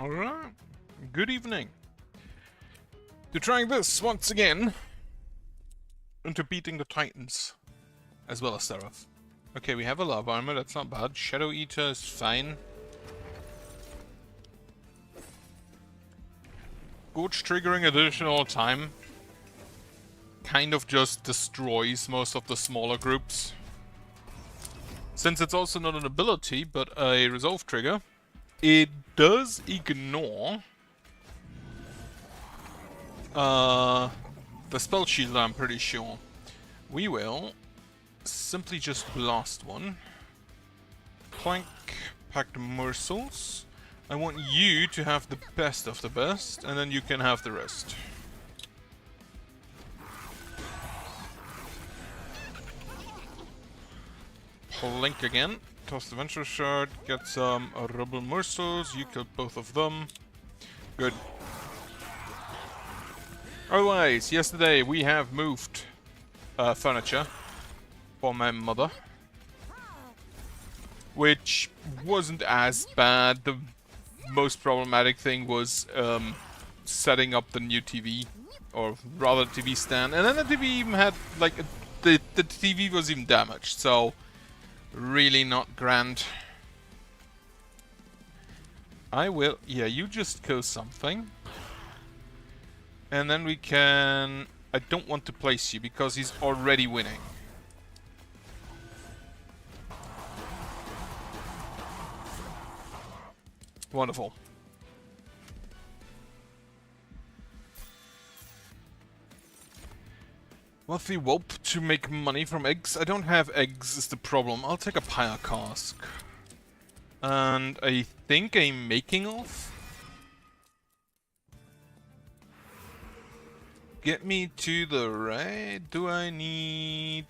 Alright. Good evening. To trying this once again. Into beating the Titans. As well as Seraph. Okay, we have a lava armor, that's not bad. Shadow Eater is fine. Gorge triggering additional time kind of just destroys most of the smaller groups. Since it's also not an ability, but a resolve trigger, it does ignore the spell shield, I'm pretty sure. We will simply just blast one. Plank, Packed Morsels. I want you to have the best of the best, and then you can have the rest. Plink again. Toss the Venture Shard, get some Rubble Morsels, you killed both of them. Good. Otherwise, yesterday we have moved furniture for my mother. Which wasn't as bad. The most problematic thing was setting up the new TV, or rather TV stand, and then the TV even had like the TV was even damaged, so really not grand. I will, yeah, you just kill something, and then we can. I don't want to place you because he's already winning. Wonderful. Wealthy Whelp to make money from eggs. I don't have eggs is the problem. I'll take a Pyre Cask. And I think a Making of? Get me to the right. Do I need...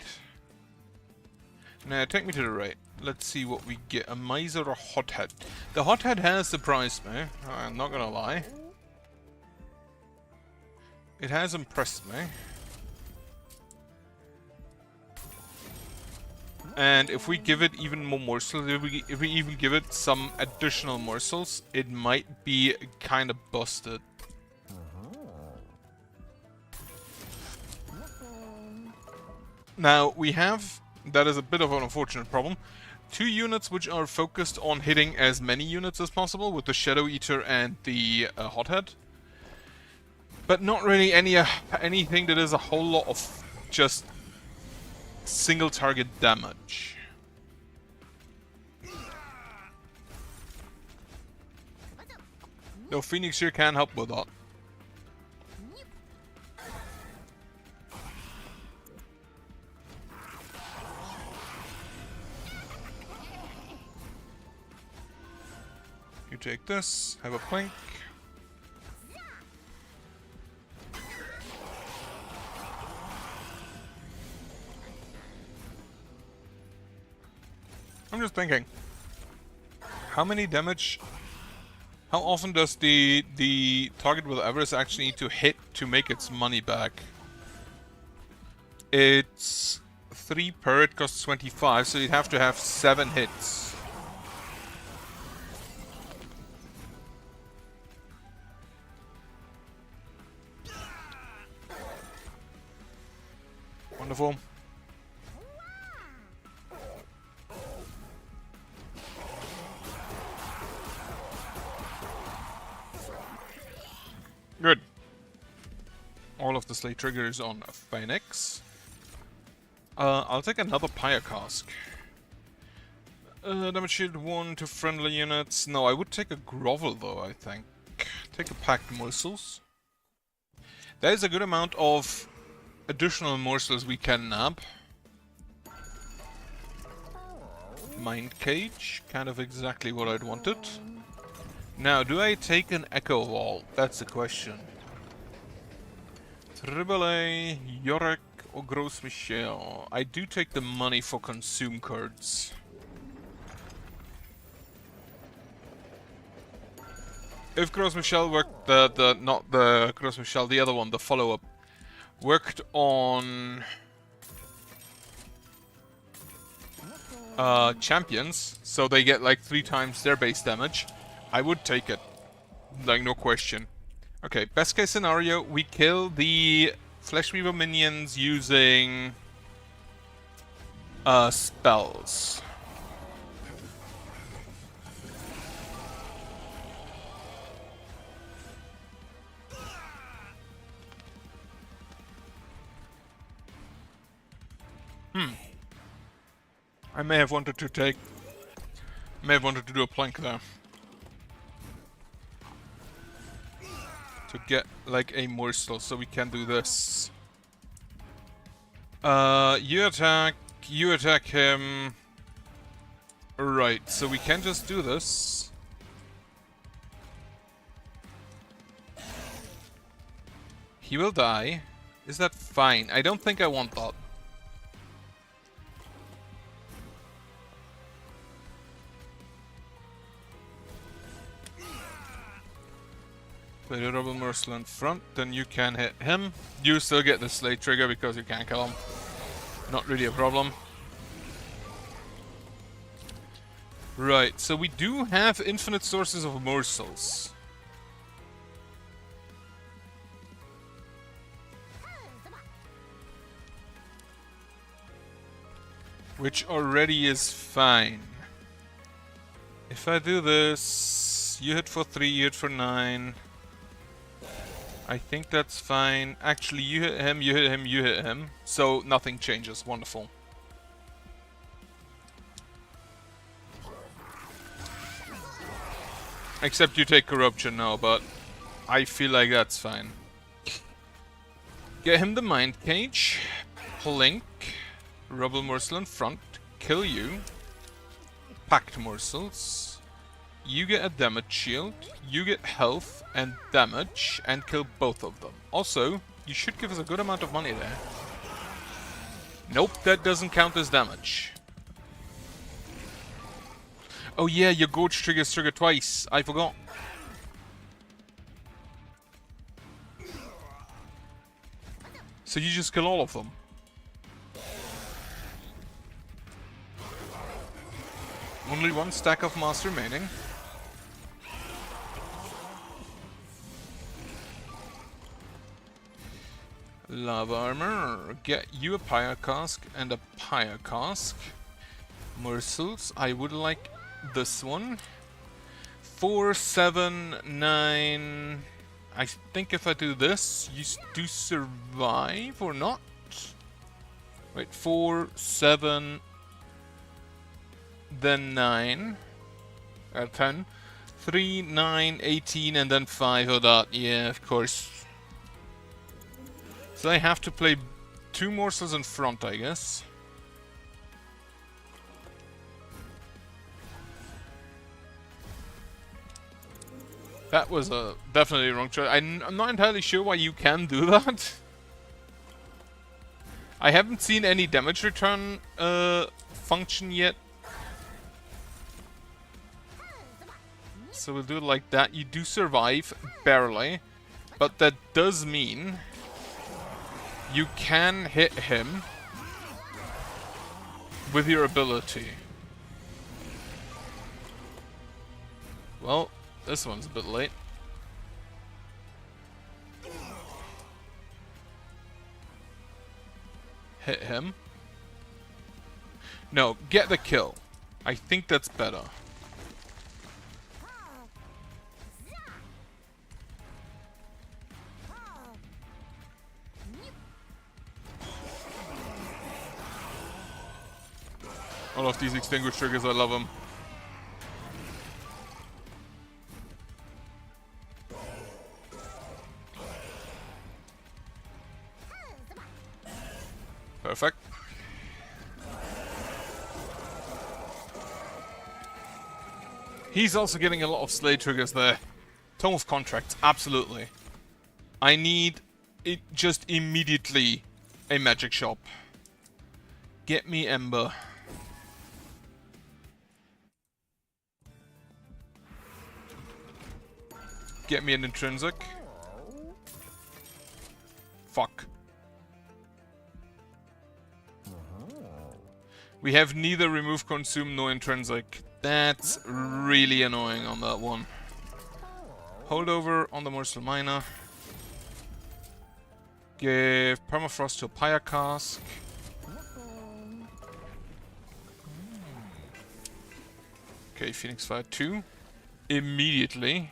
Nah, take me to the right. Let's see what we get. A Miser or a Hothead. The Hothead has surprised me. I'm not gonna lie. It has impressed me. And if we give it even more morsels, if we even give it some additional morsels, it might be kind of busted. Now, we have... That is a bit of an unfortunate problem. 2 units which are focused on hitting as many units as possible with the Shadow Eater and the Hothead. But not really anything that is a whole lot of just single target damage. No, Phoenix here can help with that. You take this, have a plink. I'm just thinking, how many damage, how often does the target with Everest actually need to hit to make its money back? It's 3 per, it costs 25, so you'd have to have 7 hits. Wonderful. Good. All of the slate triggers on Phoenix. I'll take another Pyre Cask. Damage shield 1 to friendly units. No, I would take a Grovel though, I think. Take a Packed Morsels. There is a good amount of additional morsels we can nab. Mind Cage, kind of exactly what I'd wanted. Now, do I take an Echo Wall? That's the question. Tribble, Yorick, or Gros Michel? I do take the money for consume cards. If Gros Michel worked, not the Gros Michel, the other one, the follow-up, worked on champions, so they get like 3 times their base damage, I would take it. Like, no question. Okay, best case scenario, we kill the Flesh Weaver minions using spells. I may have wanted to do a plank there. To get like a morsel, so we can do this. You attack him. Right, so we can just do this. He will die. Is that fine? I don't think I want that. Play the Rebel Morsel in front, then you can hit him. You still get the Slay trigger because you can't kill him. Not really a problem. Right, so we do have infinite sources of morsels. Which already is fine. If I do this, you hit for 3, you hit for 9. I think that's fine. Actually, you hit him, you hit him, you hit him. So nothing changes. Wonderful. Except you take corruption now, but I feel like that's fine. Get him the Mind Cage. Plink. Rebel Morsel in front. Kill you. Pact Morsels. You get a damage shield, you get health and damage, and kill both of them. Also, you should give us a good amount of money there. Nope, that doesn't count as damage. Oh yeah, your Gorge triggers trigger twice. I forgot. So you just kill all of them. Only one stack of mass remaining. Lava armor. Get you a Pyre Cask and a Pyre Cask. Morsels. I would like this one. 4, 7, 9. I think if I do this, you do survive or not? Wait, 4, 7, then 9. 10. 3, 9, 18, and then 5 of that. Yeah, of course. So I have to play 2 morsels in front, I guess. That was definitely a wrong choice. I'm not entirely sure why you can do that. I haven't seen any damage return function yet. So we'll do it like that. You do survive, barely. But that does mean you can hit him with your ability. Well, this one's a bit late. Hit him. No, get the kill. I think that's better. All of these extinguish triggers, I love them. Perfect. He's also getting a lot of Slay triggers there. Tome of Contracts, absolutely. I need it just immediately a magic shop. Get me Ember. Get me an intrinsic. Fuck. We have neither remove, consume, nor intrinsic. That's really annoying on that one. Holdover on the Morsel Miner. Give Permafrost to Pyre Cask. Okay, Phoenix Fire 2. Immediately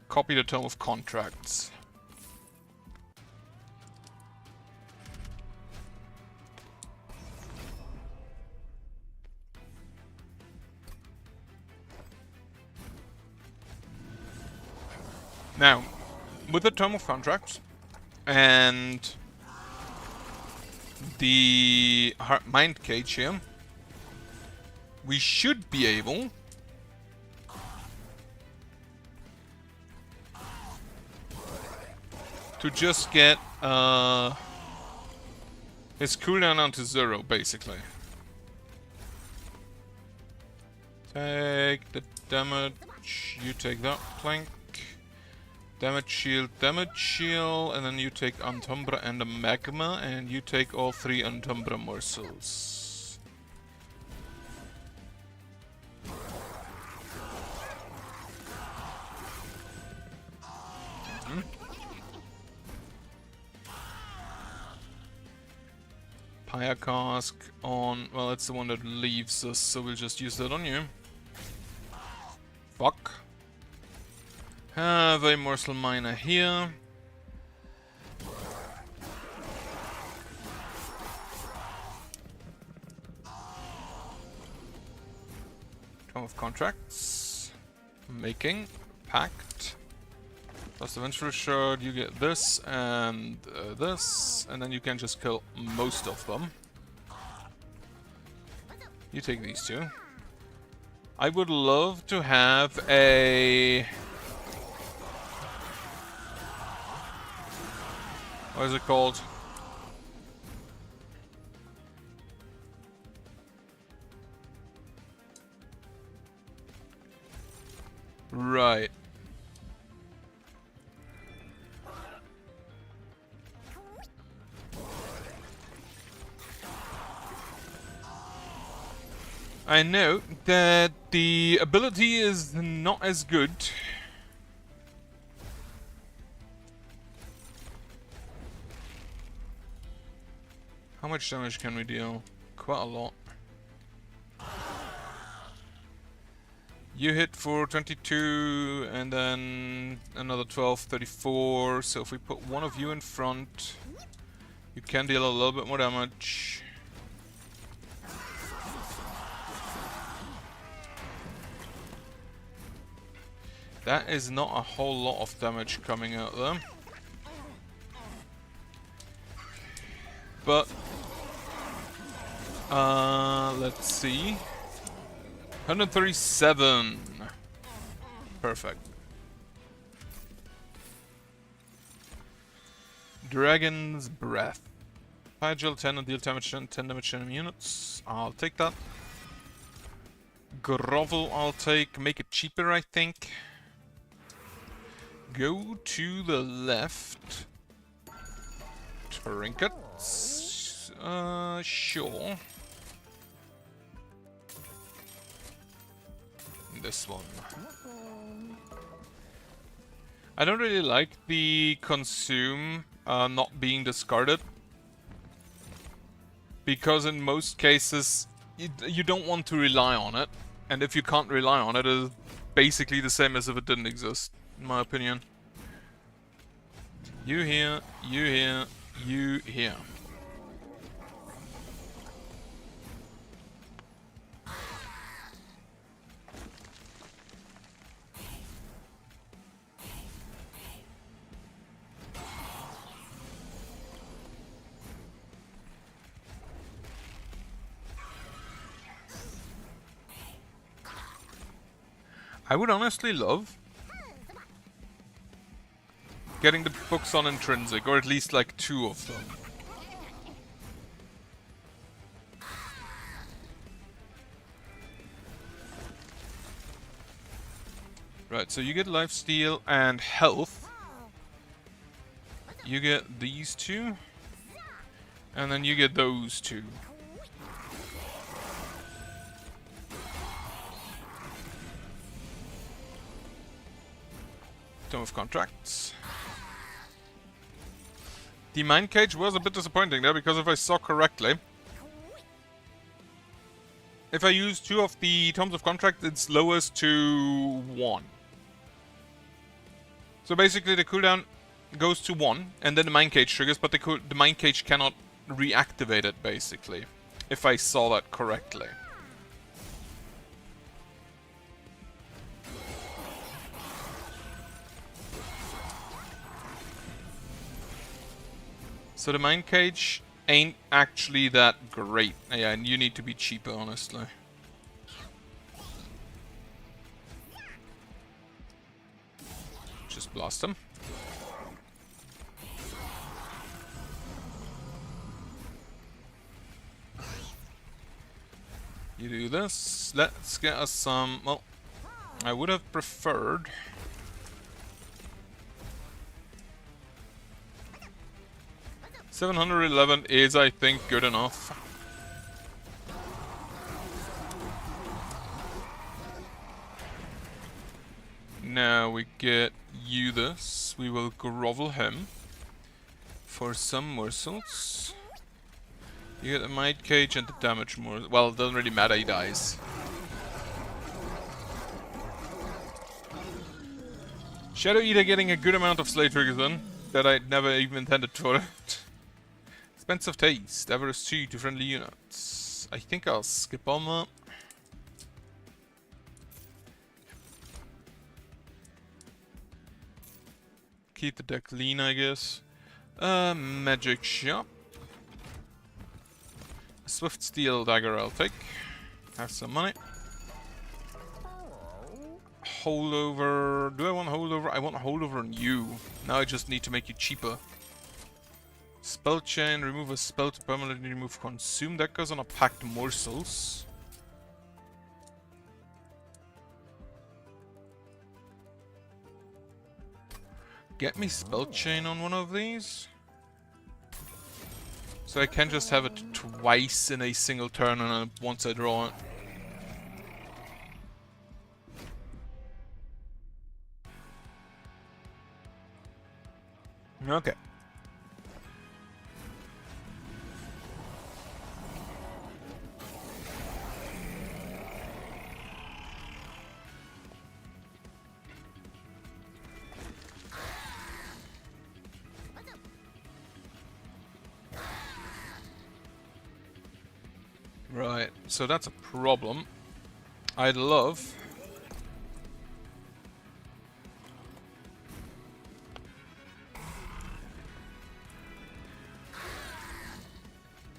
copy the Tome of Contracts. Now, with the Tome of Contracts and the Mind Cage here, we should be able to just get his cooldown down to 0, basically. Take the damage, you take that plank. Damage shield, and then you take Antumbra and a Magma, and you take all 3 Antumbra morsels. Pyre Cask on... well, that's the one that leaves us, so we'll just use that on you. Fuck. Have a Morsel Miner here. Tome of Contracts. Making. Pact. Plus the Vengeful Shard, you get this and this, and then you can just kill most of them. You take these 2. I would love to have a... what is it called? Right. I know that the ability is not as good. How much damage can we deal? Quite a lot. You hit for 22 and then another 12, 34. So if we put one of you in front, you can deal a little bit more damage. That is not a whole lot of damage coming out there. But let's see. 137. Perfect. Dragon's Breath. Pygel 10 and deal damage to 10 damage to enemy units. I'll take that. Grovel I'll take. Make it cheaper, I think. Go to the left. Trinkets. Sure. This one. I don't really like the consume not being discarded, because in most cases you don't want to rely on it, and if you can't rely on it, it's basically the same as if it didn't exist, in my opinion. You here, you here, you here. I would honestly love getting the books on Intrinsic, or at least like 2 of them. Right, so you get lifesteal and health. You get these 2. And then you get those 2. Tome of Contracts. The Mind Cage was a bit disappointing there, because if I saw correctly, if I use 2 of the Tomes of Contract, it lowers to 1. So basically the cooldown goes to 1, and then the Mind Cage triggers, but the Mind Cage cannot reactivate it, basically. If I saw that correctly. So the Mind Cage ain't actually that great. Yeah, and you need to be cheaper, honestly. Just blast him. You do this. Let's get us some... Well, I would have preferred... $711 is, I think, good enough. Now we get you this. We will grovel him for some morsels. You get the Mind Cage and the damage more. Well, it doesn't really matter, he dies. Shadow Eater getting a good amount of Slay triggers then, that I never even intended for it. Expensive Taste, Avarice 2 to friendly units. I think I'll skip on that. Keep the deck lean, I guess. Magic Shop. Swift Steel Dagger I'll take. Have some money. Holdover. Do I want holdover? I want holdover on you. Now I just need to make you cheaper. Spell Chain, remove a spell to permanently remove consume. That goes on a packed morsels. Get me Spell Chain on one of these. So I can just have it twice in a single turn and once I draw it. Okay. Right, so that's a problem. I'd love...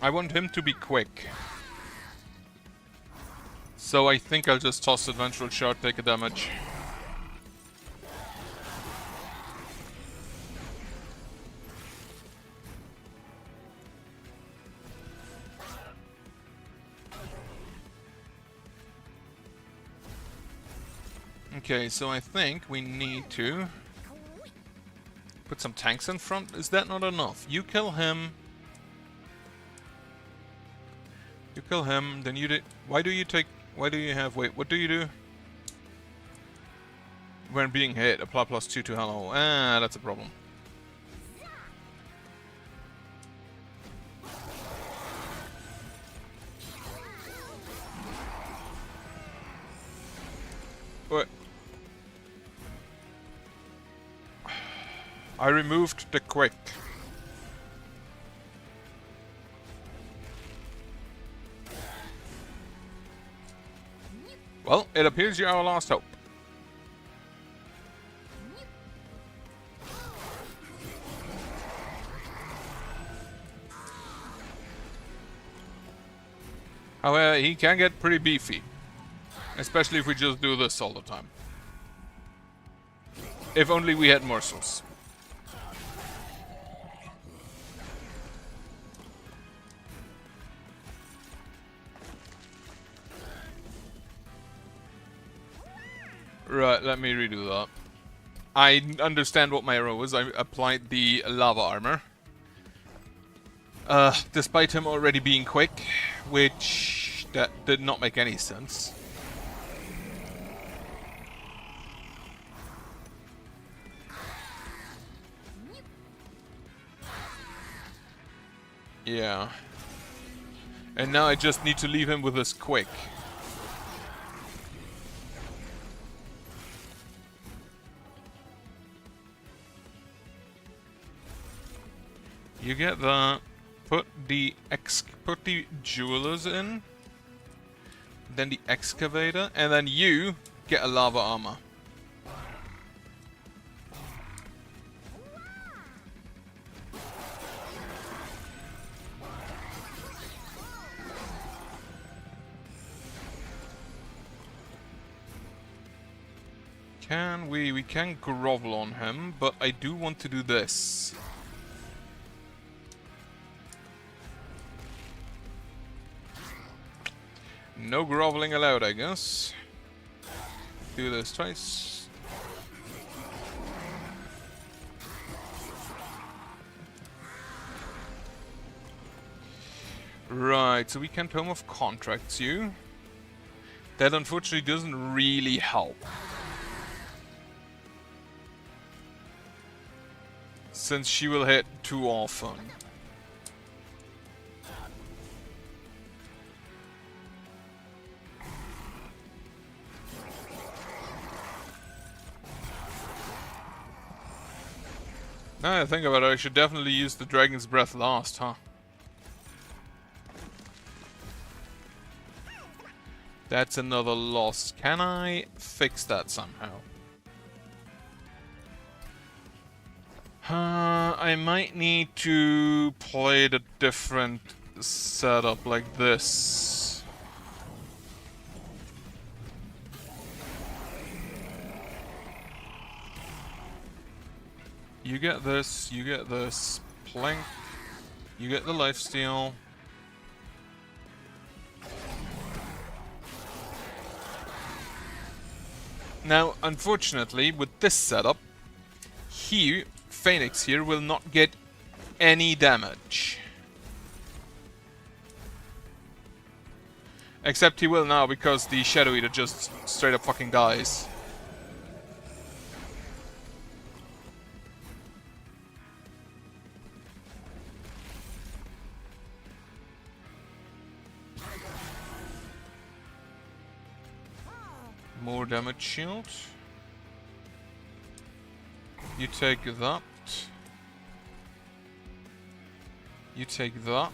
I want him to be quick. So I think I'll just toss Adventural Shard, take a damage. Okay, so I think we need to put some tanks in front. Is that not enough? You kill him. You kill him, then you did. Why do you take? Why do you have? Wait, what do you do? When being hit, apply +2 to hello. Ah, that's a problem. What? I removed the quick. Well, it appears you're our last hope. However, he can get pretty beefy. Especially if we just do this all the time. If only we had morsels. Right, let me redo that. I understand what my error was. I applied the lava armor. Despite him already being quick, which that did not make any sense. Yeah. And now I just need to leave him with this quick. You get that. Put the jewelers in. Then the excavator. And then you get a lava armor. We can grovel on him, but I do want to do this. No groveling allowed, I guess. Do this twice. Right, so we can Tome of Contracts you. That unfortunately doesn't really help. Since she will hit too often. Now I think about it, I should definitely use the Dragon's Breath last, huh? That's another loss. Can I fix that somehow? I might need to play the different setup like this. You get this, plank, you get the lifesteal. Now, unfortunately, with this setup, Phoenix here will not get any damage. Except he will now, because the Shadow Eater just straight up fucking dies. More damage shield. You take that. You take that.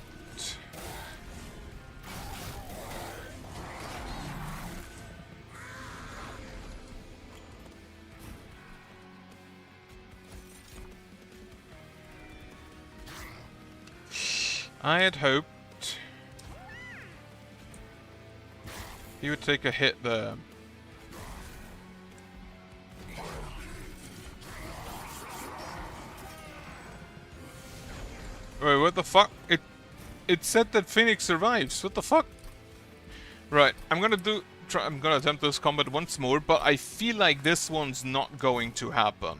I had hoped he would take a hit there. Wait, what the fuck? It said that Phoenix survives. What the fuck? Right, I'm gonna attempt this combat once more, but I feel like this one's not going to happen.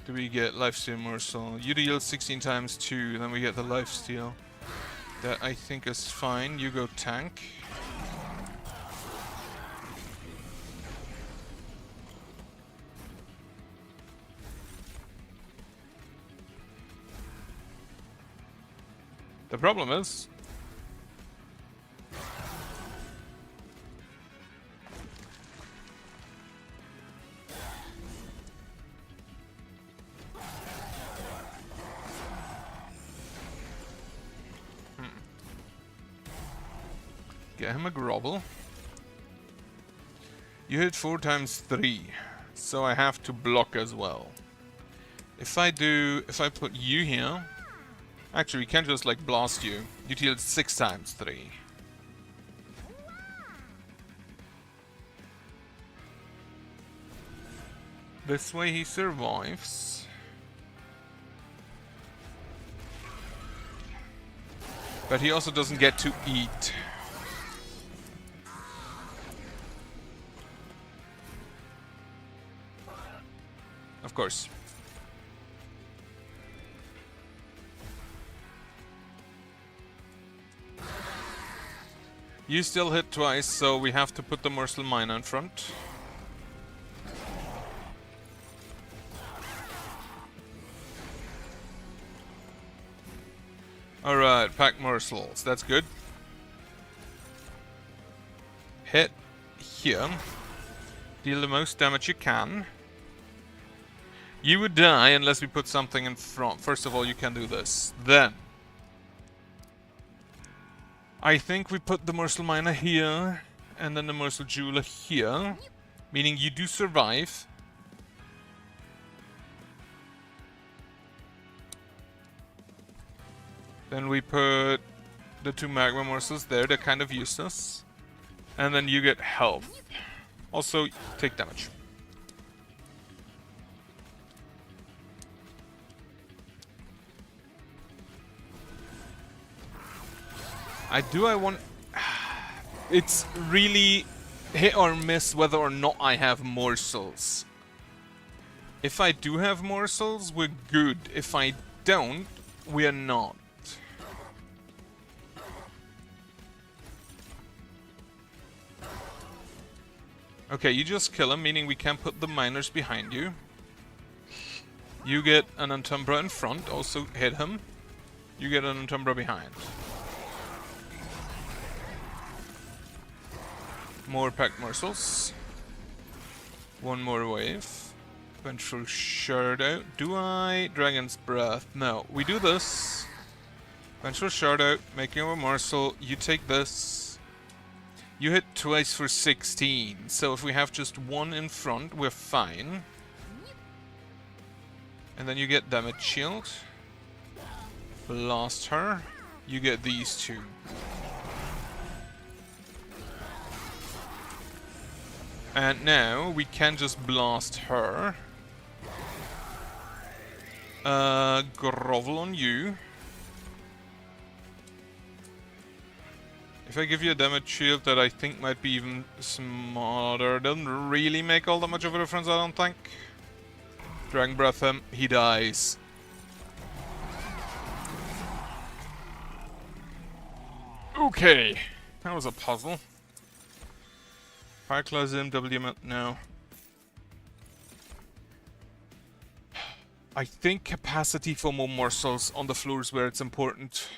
Do we get lifesteal morsel? You deal 16 times 2, then we get the lifesteal. That I think is fine. You go tank. The problem is... Get him a grovel. You hit 4 times 3, so I have to block as well. If I put you here... Actually, we can't just like blast you. You deal 6 times 3. This way he survives. But he also doesn't get to eat. Of course. You still hit twice, so we have to put the Morsel Mine in front. Alright, pack morsels. That's good. Hit here. Deal the most damage you can. You would die unless we put something in front. First of all, you can do this. Then, I think we put the Morsel Miner here, and then the Morsel Jeweler here. Meaning you do survive. Then we put the 2 magma morsels there, they're kind of useless. And then you get health. Also, take damage. I want... It's really hit or miss whether or not I have morsels. If I do have morsels, we're good. If I don't, we are not. Okay, you just kill him, meaning we can put the miners behind you. You get an Antumbra in front, also hit him. You get an Antumbra behind. More packed morsels. One more wave. Vengeful Shard out. Do I? Dragon's Breath. No. We do this. Vengeful Shard out. Making a morsel. You take this. You hit twice for 16. So if we have just one in front, we're fine. And then you get damage shield. Blast her. You get these two. And now we can just blast her. Grovel on you. If I give you a damage shield that I think might be even smarter, doesn't really make all that much of a difference, I don't think. Dragon Breath him, he dies. Okay, that was a puzzle. Fireclaw Zim, WM, no. I think capacity for more morsels on the floors where it's important.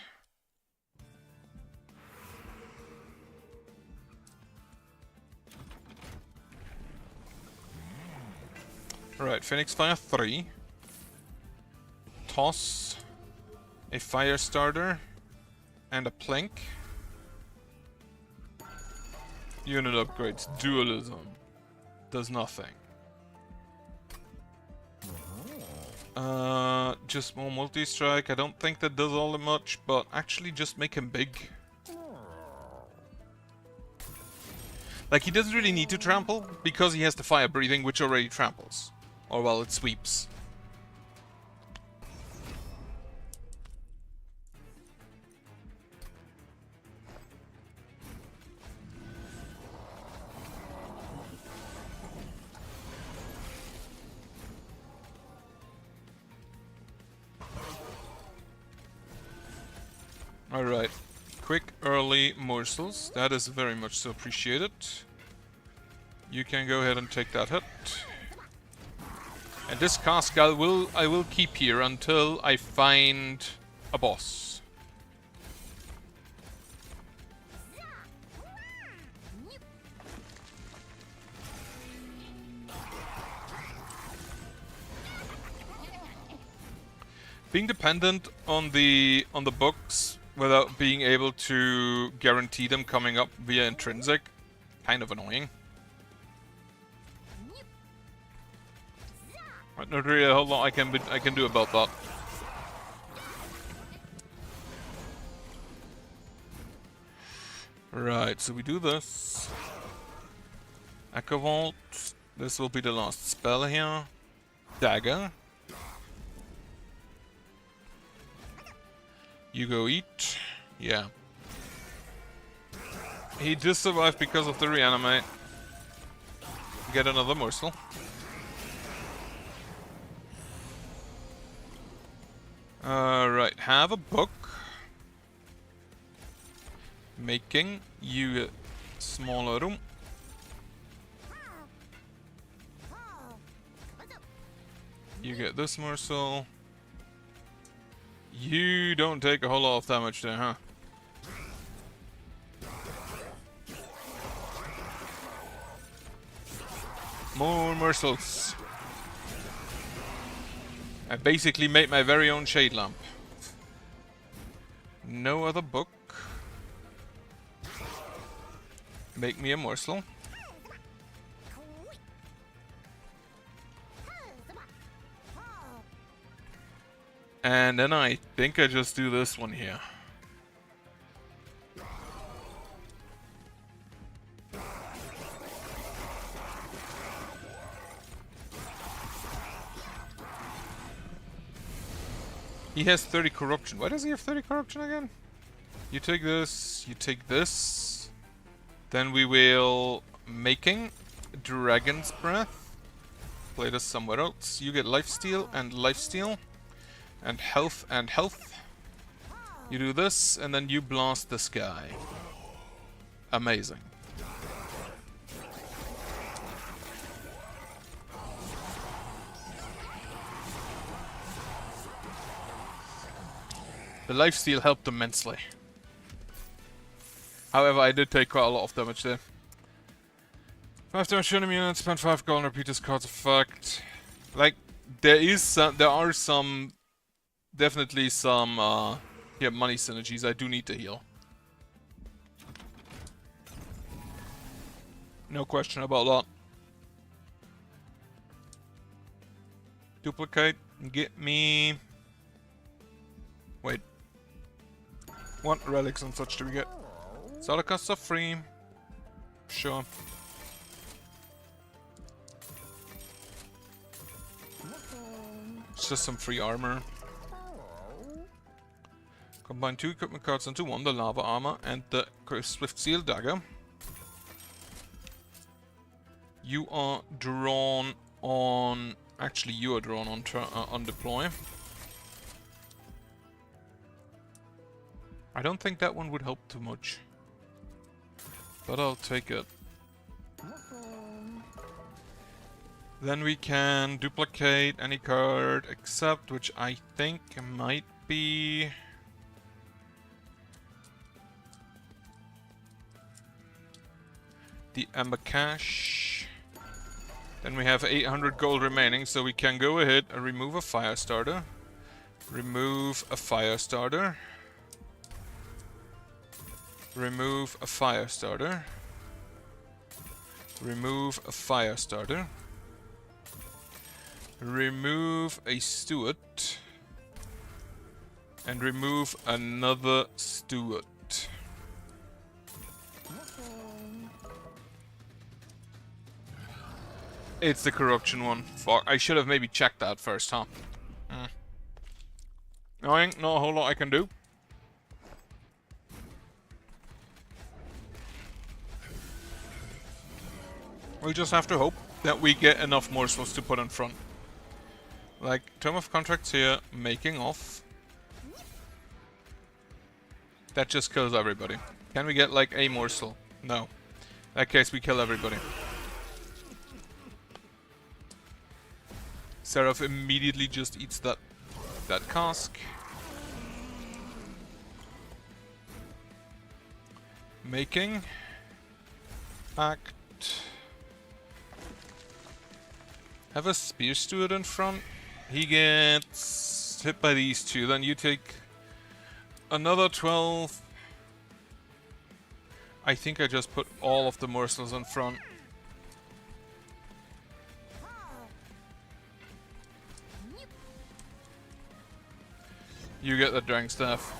Alright, Phoenix Fire 3. Toss. A Fire Starter. And a Plank. Unit upgrades. Dualism. Does nothing. Just more multi-strike. I don't think that does all that much, but actually just make him big. Like, he doesn't really need to trample, because he has the fire breathing, which already tramples. Or, well, it sweeps. Alright. Quick early morsels. That is very much so appreciated. You can go ahead and take that hit. And this cask I will keep here until I find a boss. Being dependent on the books without being able to guarantee them coming up via intrinsic, kind of annoying. But not really a whole lot I can do about that. Right, so we do this. Echo Vault. This will be the last spell here. Dagger. You go eat. Yeah. He just survived because of the reanimate. Get another morsel. Right, have a book. Making. You get smaller room. You get this morsel. You don't take a whole lot of damage there, huh? More morsels. I basically made my very own shade lamp. No other book. Make me a morsel. And then I think I just do this one here. He has 30 corruption. Why does he have 30 corruption again? You take this, you take this. Then we will making Dragon's Breath. Play this somewhere else. You get lifesteal and lifesteal. And health and health. You do this, and then you blast this guy. Amazing. The lifesteal helped immensely. However, I did take quite a lot of damage there. 5 damage to enemy units, spend 5 gold and repeat this card's effect. Like, there are some definitely some yeah, money synergies. I do need to heal. No question about that. Duplicate. Get me... Wait. What relics and such do we get? Starter costs are free. Sure. It's just some free armor. Combine 2 equipment cards into 1, the lava armor and the swift seal dagger. You are drawn on... Actually, you are drawn on deploy. I don't think that one would help too much. But I'll take it. Then we can duplicate any card except, which I think might be... the Ember Cash. Then we have 800 gold remaining, so we can go ahead and remove a fire starter. Remove a fire starter. Remove a fire starter. Remove a fire starter. Remove a steward. And remove another steward. It's the corruption one. Fuck, I should have maybe checked that first, huh? I ain't not a whole lot I can do. We just have to hope that we get enough morsels to put in front. Like, Tome of Contracts here, making off. That just kills everybody. Can we get, like, a morsel? No. In that case, we kill everybody. Seraph immediately just eats that cask. Making. Act. Have a spear steward in front. He gets hit by these two. Then you take another 12. I think I just put all of the morsels in front. You get the Drang Staff.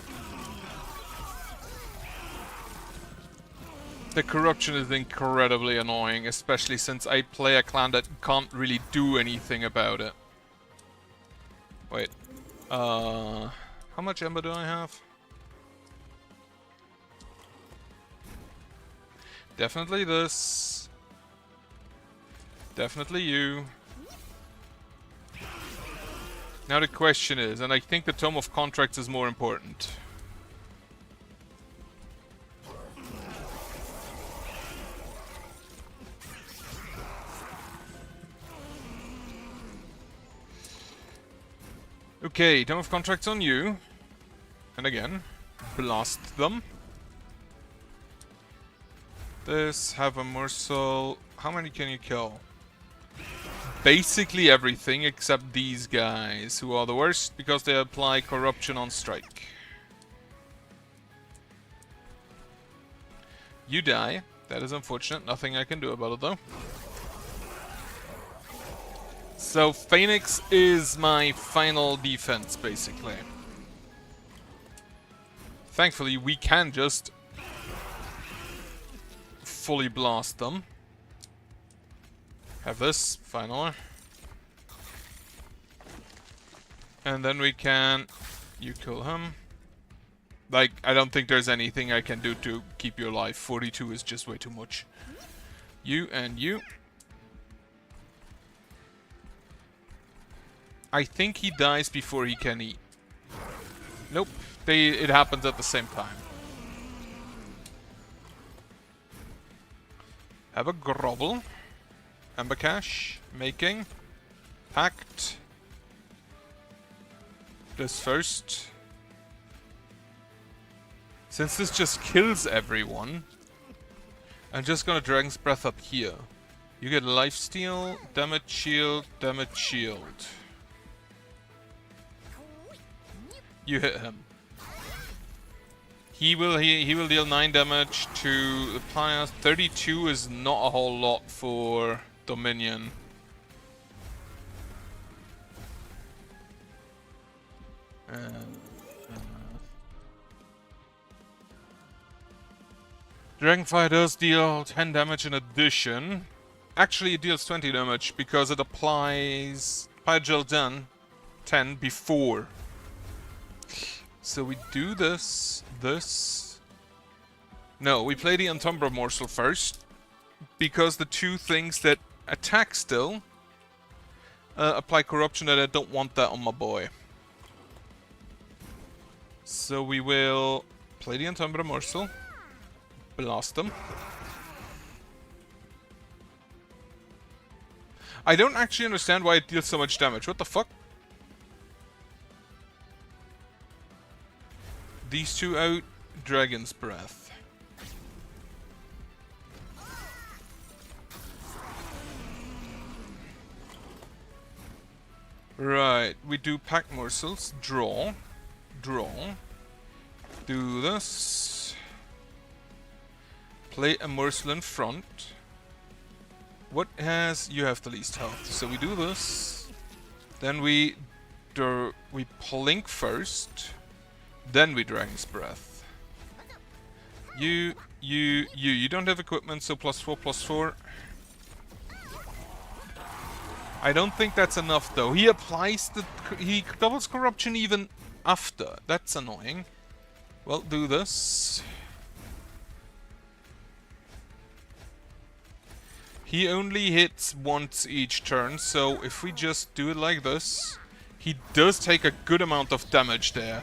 The corruption is incredibly annoying, especially since I play a clan that can't really do anything about it. Wait. How much ember do I have? Definitely this. Definitely you. Now the question is, and I think the Tome of Contracts is more important. Okay, Dome of Contracts on you. And again, blast them. This, have a morsel. How many can you kill? Basically everything except these guys, who are the worst because they apply corruption on strike. You die. That is unfortunate. Nothing I can do about it though. So Phoenix is my final defense, basically. Thankfully, we can just fully blast them. Have this, finally. And then we can... You kill him. Like, I don't think there's anything I can do to keep you alive. 42 is just way too much. You and you. I think he dies before he can eat. Nope. It happens at the same time. Have a grovel. Ember cache. Making. Pact. This first. Since this just kills everyone, I'm just gonna Dragon's Breath up here. You get lifesteal, damage shield, damage shield. You hit him. He will deal 9 damage to the players. 32 is not a whole lot for Dominion. Dragonfire does deal 10 damage in addition. Actually, it deals 20 damage because it applies Pyrogyl Den 10 before. So we do this. No, we play the Entumbra Morsel first, because the two things that attack still apply corruption, and I don't want that on my boy. So we will play the Entumbra Morsel, blast them. I don't actually understand why it deals so much damage. What the fuck? These two out, Dragon's Breath. Right, we do Pack Morsels, draw, do this, play a morsel in front. What has, you have the least health, so we do this, then we plink first, then we Dragon's Breath. You don't have equipment, so +4/+4. I don't think that's enough though. He applies he doubles corruption even after. That's annoying. Well, do this. He only hits once each turn, so if we just do it like this, he does take a good amount of damage there.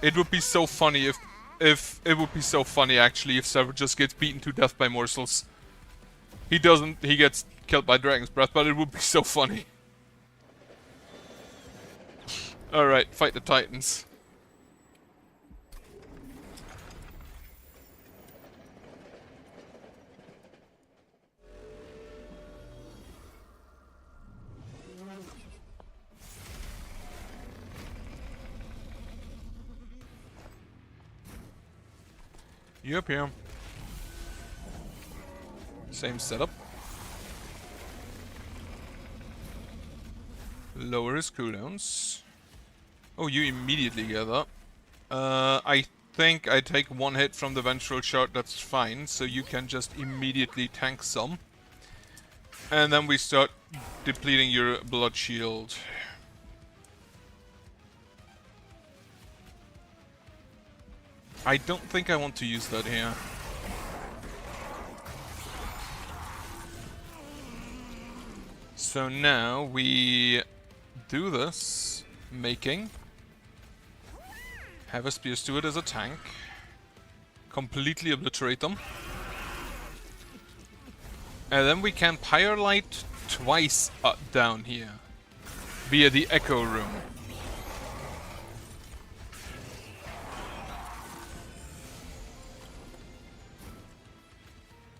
It would be so funny if it would be so funny actually if Sever just gets beaten to death by morsels. He doesn't, he gets killed by Dragon's Breath, but it would be so funny. Alright, fight the Titans. You up here. Same setup. Lower his cooldowns. Oh, you immediately get that. I think I take one hit from the Vengeful Shard, that's fine, so you can just immediately tank some. And then we start depleting your blood shield. I don't think I want to use that here. So now we do this, making, have a Spear Steward as a tank, completely obliterate them, and then we can Pyrelight twice down here. via the Echo Room.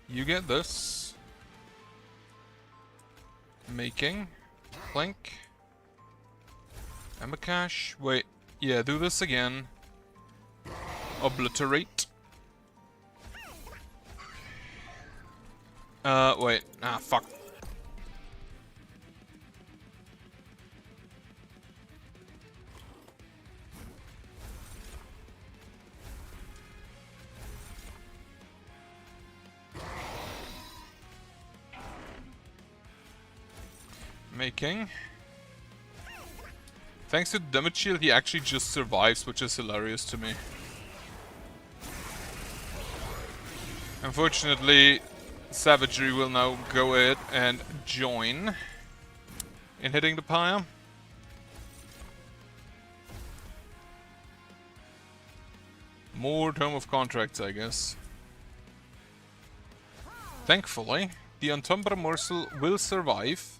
You get this. Making. Clink. Emakash. Wait. Yeah, do this again. Obliterate. Wait. Ah, fuck. Making. Thanks to the damage shield, he actually just survives, which is hilarious to me. Unfortunately, Savagery will now go ahead and join in hitting the pyre. More Tome of Contracts, I guess. Thankfully, the Antumbra morsel will survive.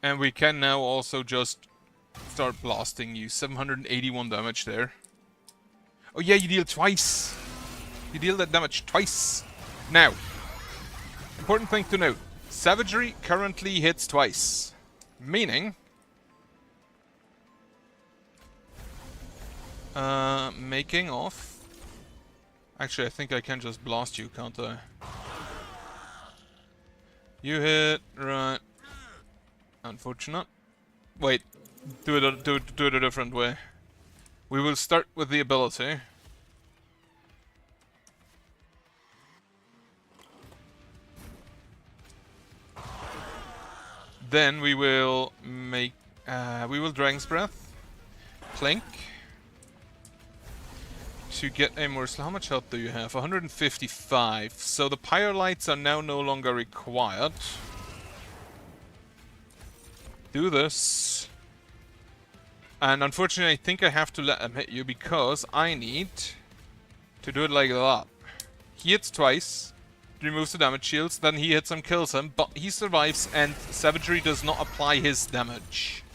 And we can now also just start blasting you. 781 damage there. Oh yeah, you deal twice. You deal that damage twice. Now, important thing to note. Savagery currently hits twice. Meaning... making off. Actually, I think I can just blast you, can't I? You hit, right. Unfortunate. Wait, do it a different way. We will start with the ability. Then we will make... we will Dragon's Breath. Clink. To get a morsel. How much health do you have? 155. So the Pyre Lights are now no longer required. Do this. And unfortunately, I think I have to let him hit you because I need to do it like that. He hits twice, removes the damage shields, then he hits him, kills him, but he survives and Savagery does not apply his damage.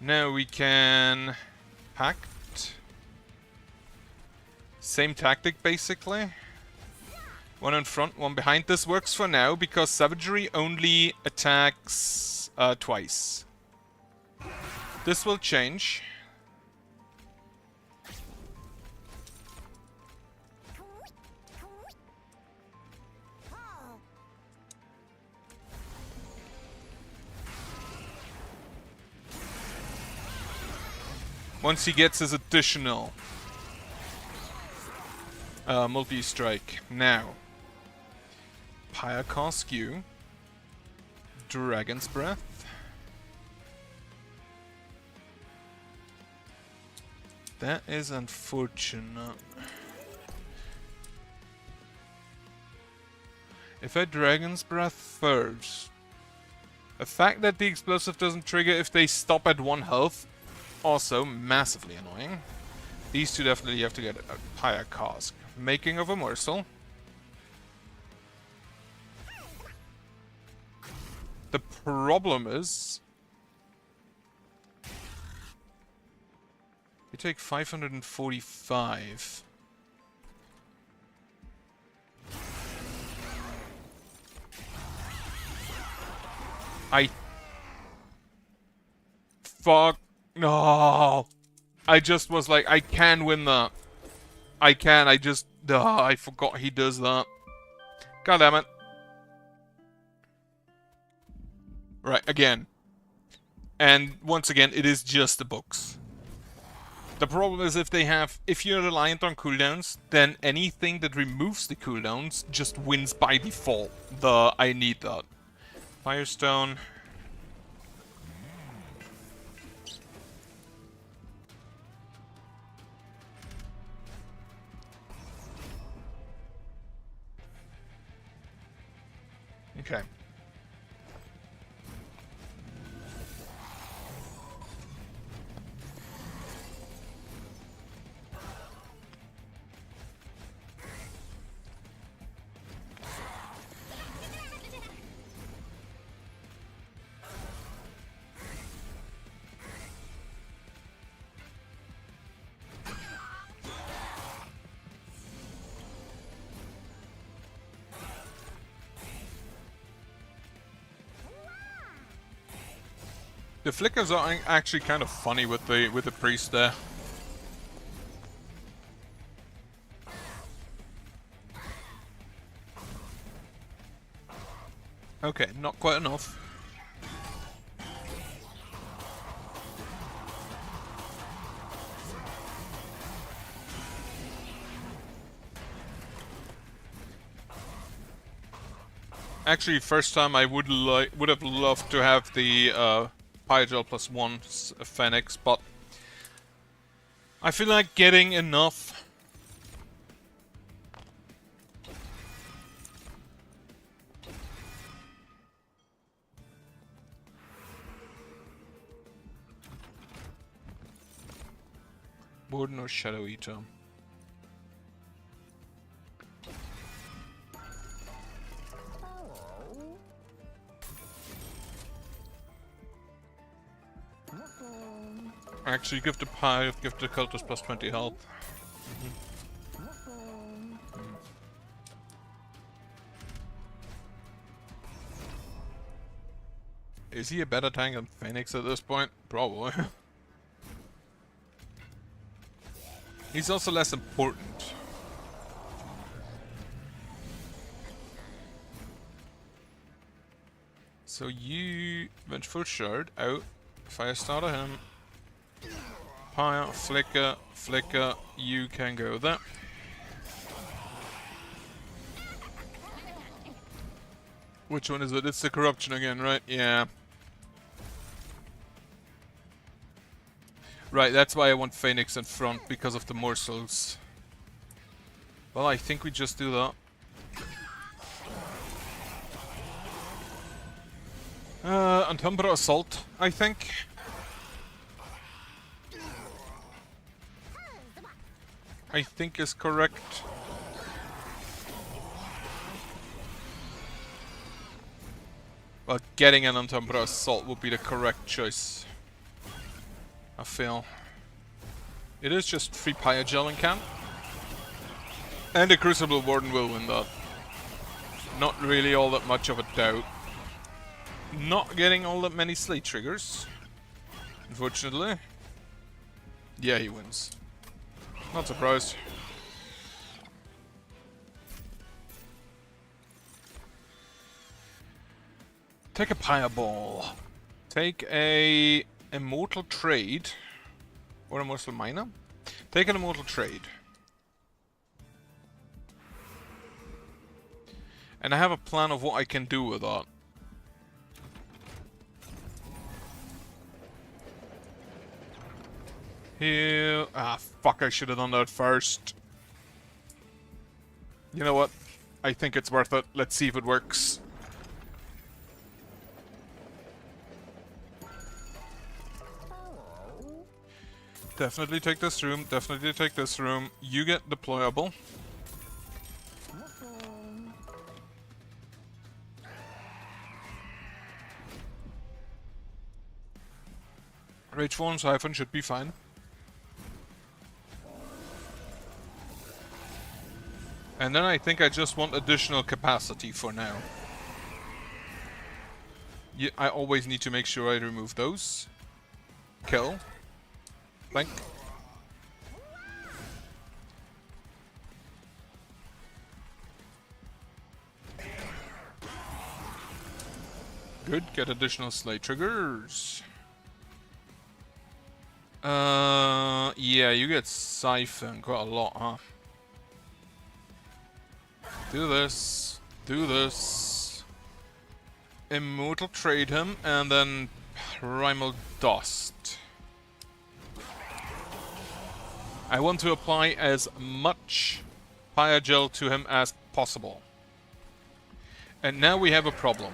Now we can Pact. Same tactic basically. One in front, one behind. This works for now because Savagery only attacks twice. This will change. Once he gets his additional multi-strike. Now, Pyre Skew, Dragon's Breath. That is unfortunate. If I Dragon's Breath first, the fact that the explosive doesn't trigger if they stop at 1 health, also massively annoying. These two definitely have to get a Pyre Cask. Making of a morsel. The problem is... you take 545. Fuck. No. I just was like, I can win that. I can, I just... I forgot he does that. God damn it. Right, again. And once again, it is just the books. The problem is if you're reliant on cooldowns, then anything that removes the cooldowns just wins by default. I need that. Firestone. Okay. The flickers are actually kind of funny with the priest there. Okay, not quite enough. Actually, first time I would have loved to have the Pyogel +1 Phoenix, but I feel like getting enough. Warden or Shadow Eater? Actually, give the cultist +20 health. Is he a better tank than Phoenix at this point? Probably. He's also less important. So you Vengeful Shard out. Firestarter him. Pyre, Flicker, you can go there. Which one is it? It's the corruption again, right? Yeah. Right, that's why I want Phoenix in front, because of the morsels. Well, I think we just do that. Antumbra Assault, I think. I think is correct. Well, getting an Antumbra Assault would be the correct choice. I feel. It is just 3 Pyogel in camp. And the Crucible Warden will win that. Not really all that much of a doubt. Not getting all that many Slate triggers. Unfortunately. Yeah, he wins. Not surprised. Take a Pyreball. Take a Immortal Trade. Or Immortal Miner. Take an Immortal Trade. And I have a plan of what I can do with that. Here. Ah, fuck, I should have done that first. You know what? I think it's worth it. Let's see if it works. Definitely take this room. Definitely take this room. You get deployable. Rage Fallen Siphon should be fine. And then I think I just want additional capacity for now. Yeah, I always need to make sure I remove those. Kill. Blink. Good, get additional Slate triggers. Yeah, you get Siphon quite a lot, huh? Do this. Do this. Immortal Trade him, and then Primal Dust. I want to apply as much Pyogel to him as possible. And now we have a problem.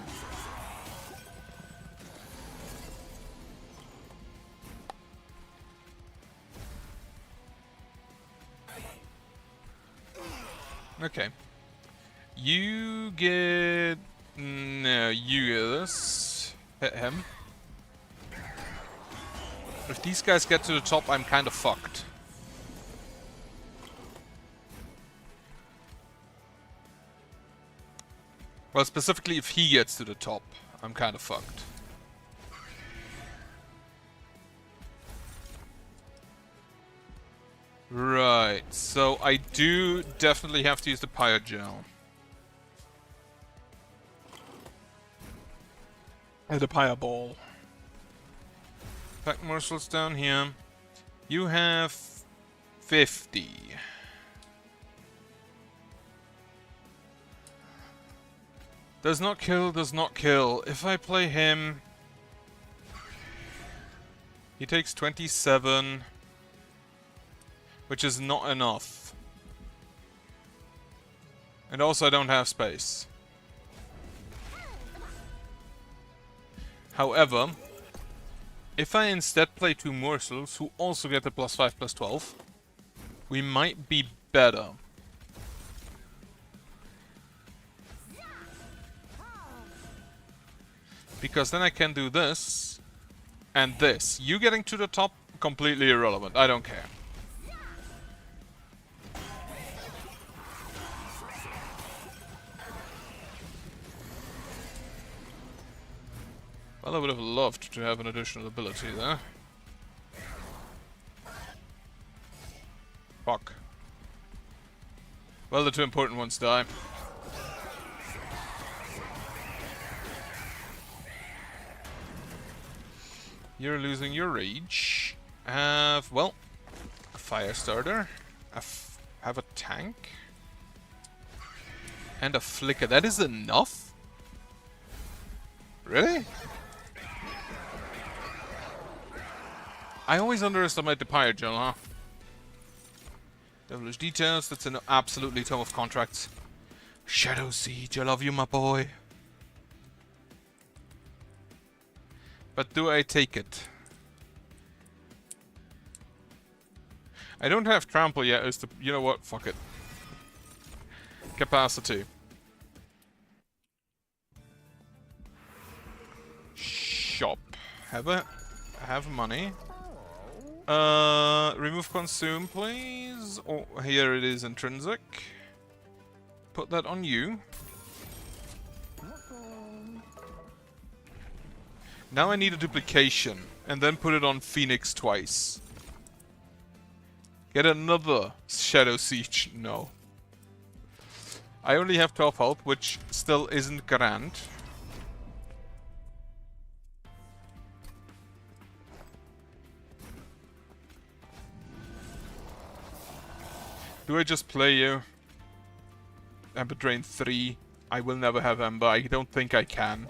Okay. You get... No, you get this. Hit him. If these guys get to the top, I'm kind of fucked. Well, specifically if he gets to the top, I'm kind of fucked. Right, so I do definitely have to use the Pyogel. And the Pyoball. Pack morsels down here. You have 50. Does not kill, does not kill. If I play him... He takes 27. Which is not enough. And also I don't have space. However, if I instead play 2 morsels who also get the +5/+12, we might be better. Because then I can do this and this. You getting to the top, completely irrelevant. I don't care. Well, I would have loved to have an additional ability there. Fuck. Well, the 2 important ones die. You're losing your rage. Have, well, a fire starter. Have a tank. And a flicker. That is enough? Really? I always underestimate the Pyogel, huh? Devilish Details, that's an absolutely Tome of Contracts. Shadow Siege, I love you, my boy. But do I take it? I don't have Trample yet, as to, you know what, fuck it. Capacity. Shop. Have money. Remove consume, please. Oh, here it is, intrinsic. Put that on you. Now I need a duplication, and then put it on Phoenix twice. Get another Shadow Siege. No. I only have 12 health, which still isn't grand. Do I just play you? Ember Drain 3. I will never have Ember. I don't think I can.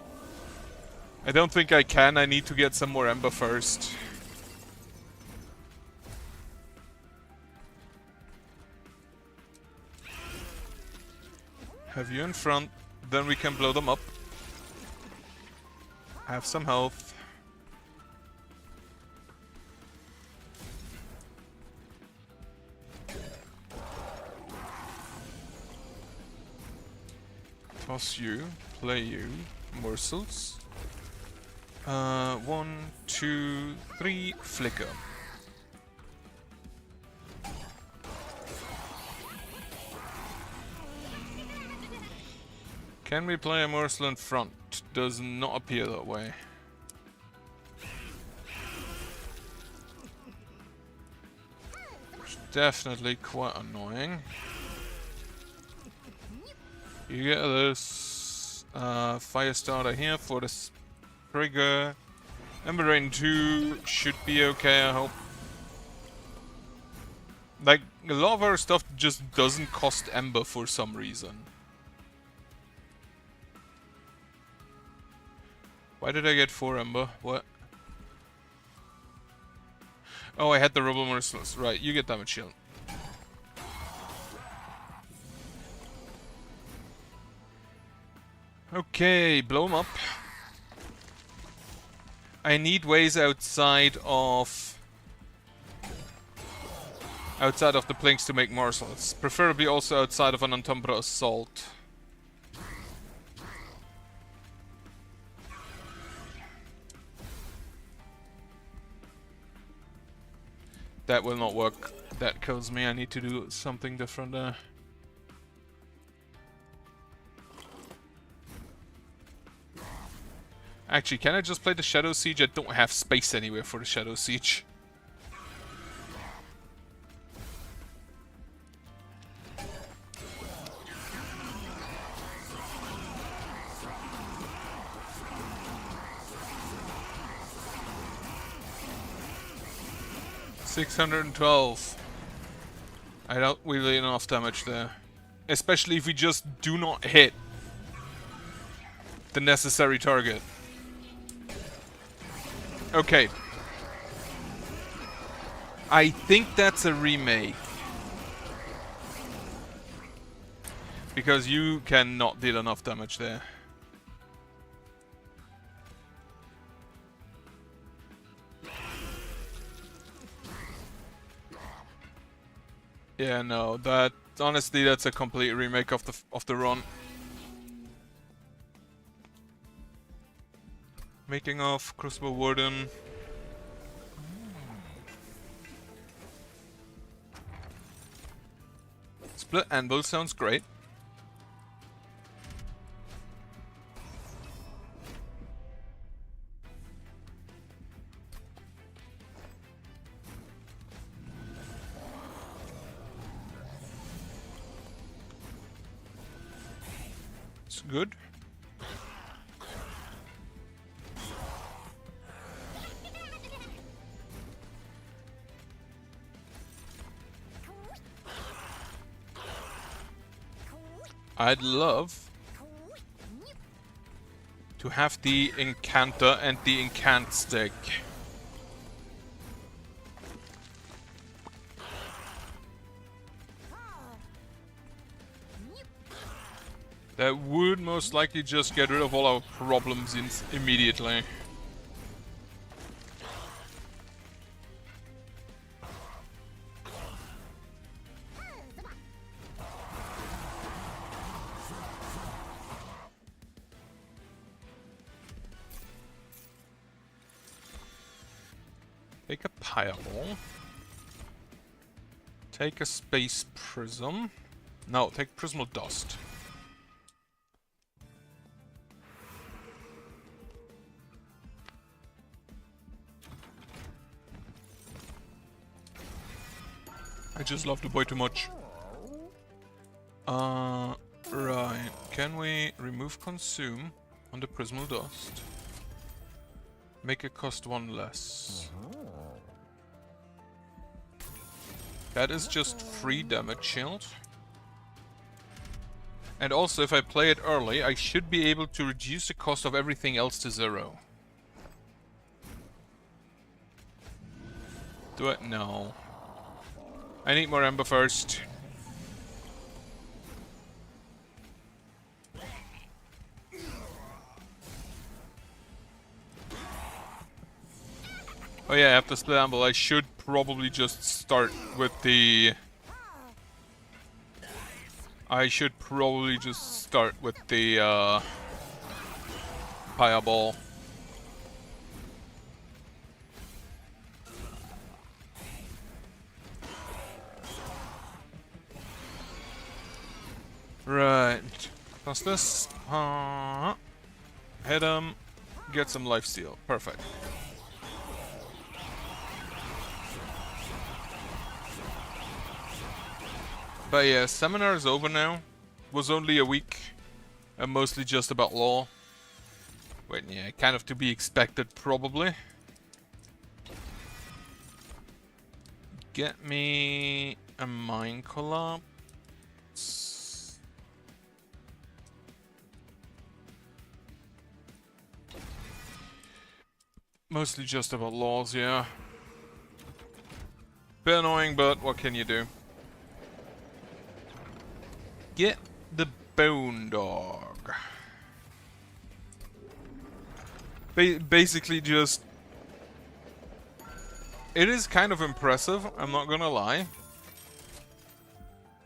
I don't think I can. I need to get some more Ember first. Have you in front, then we can blow them up. Have some health. Toss you, play you, morsels. 1, 2, 3, flicker. Can we play a morsel in front? Does not appear that way. It's definitely quite annoying. You get this fire starter here for the trigger. Ember Drain 2 should be okay, I hope. Like, a lot of our stuff just doesn't cost Ember for some reason. Why did I get 4 Ember? What? Oh, I had the Rebel Merciless. Right, you get damage shield. Okay, blow him up. I need ways outside of the Plinks to make morsels. Preferably also outside of an Antumbra Assault. That will not work. That kills me. I need to do something different there. Actually, can I just play the Shadow Siege? I don't have space anywhere for the Shadow Siege. 612. I don't really enough damage there. Especially if we just do not hit the necessary target. Okay. I think that's a remake. Because you cannot deal enough damage there. Yeah, no, that honestly that's a complete remake of the run. Making of Crucible Warden. Split Anvil sounds great. It's good. I'd love to have the Incanter and the Incant stick. That would most likely just get rid of all our problems immediately. Take a Fireball. Take a Space Prism. No, take Prismal Dust. I just love the boy too much. Right. Can we remove Consume on the Prismal Dust? Make it cost 1 less. That is just 3 damage shield. And also, if I play it early, I should be able to reduce the cost of everything else to 0. Do it? No. I need more Ember first. Oh yeah, after Split Amble, I should probably just start with the... Fireball. Right. Plus this. Hit him. Get some lifesteal. Perfect. But yeah, Seminar is over now. Was only a week. And mostly just about lore. Wait, yeah, kind of to be expected, probably. Get me a Mind Collapse. Mostly just about laws, yeah. Bit annoying, but what can you do? Get the Bone Dog. Basically just... It is kind of impressive, I'm not gonna lie.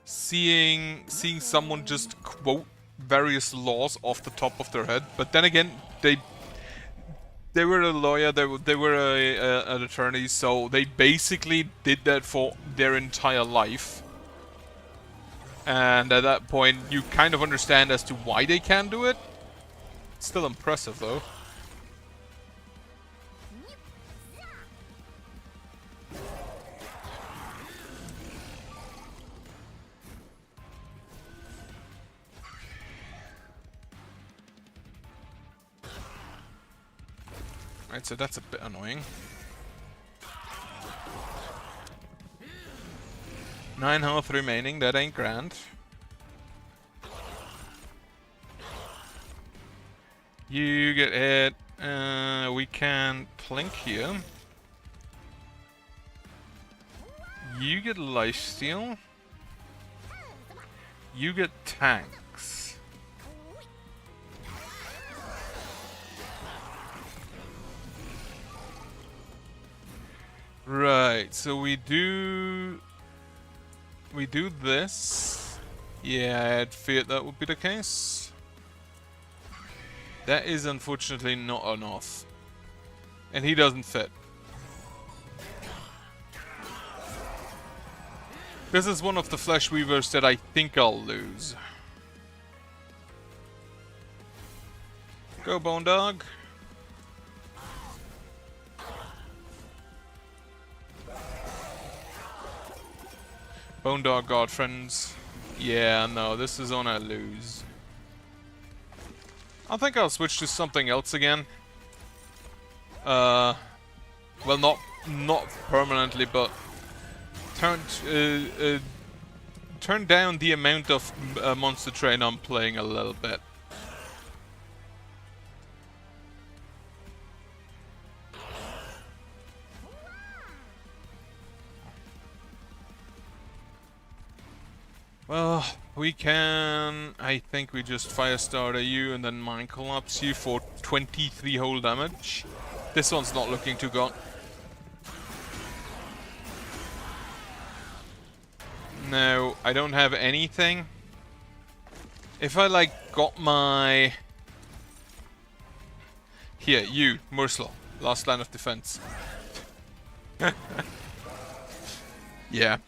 Seeing someone just quote various laws off the top of their head, but then again, they were a lawyer, they were an attorney, so they basically did that for their entire life. And at that point, you kind of understand as to why they can do it. It's still impressive, though. Right, so that's a bit annoying. 9 health remaining, that ain't grand. You get hit. We can plink here. You get lifesteal. You get tanks. Right, so we do this. Yeah, I had feared that would be the case. That is unfortunately not enough. And he doesn't fit. This is one of the Flesh Weavers that I think I'll lose. Go, Bone Dog. Bone Dog God friends. Yeah, no, this is on a lose. I think I'll switch to something else again. Well, not permanently, but turn down the amount of Monster Train I'm playing a little bit. Well, we can... I think we just Firestarter you and then Mind Collapse you for 23 whole damage. This one's not looking too good. No, I don't have anything. If I like got my... Here, you, Murslow, last line of defense. Yeah.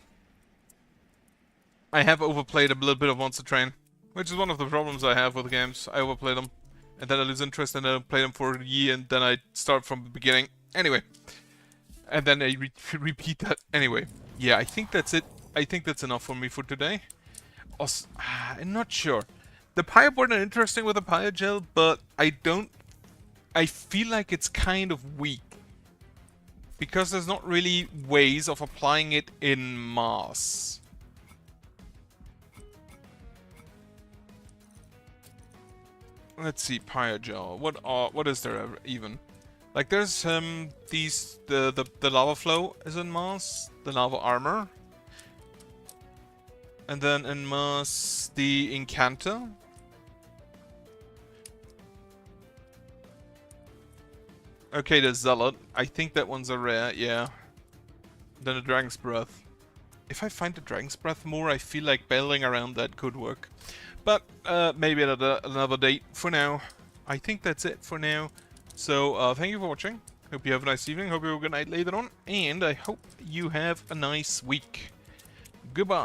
I have overplayed a little bit of Monster Train, which is one of the problems I have with games. I overplay them, and then I lose interest, and then I play them for a year, and then I start from the beginning. Anyway. And then I repeat that. Anyway. Yeah, I think that's it. I think that's enough for me for today. Also, I'm not sure. The Pyre board is interesting with the Pyre Gel, but I feel like it's kind of weak. Because there's not really ways of applying it in mass. Let's see, Pyre Gel. What is there even? Like there's the lava flow is in mass, the lava armor. And then in mass the Incanter. Okay, the Zealot. I think that one's a rare, yeah. Then the Dragon's Breath. If I find the Dragon's Breath more, I feel like bailing around that could work. But maybe another date. For now, I think that's it for now. So thank you for watching. Hope you have a nice evening. Hope you have a good night later on. And I hope you have a nice week. Goodbye.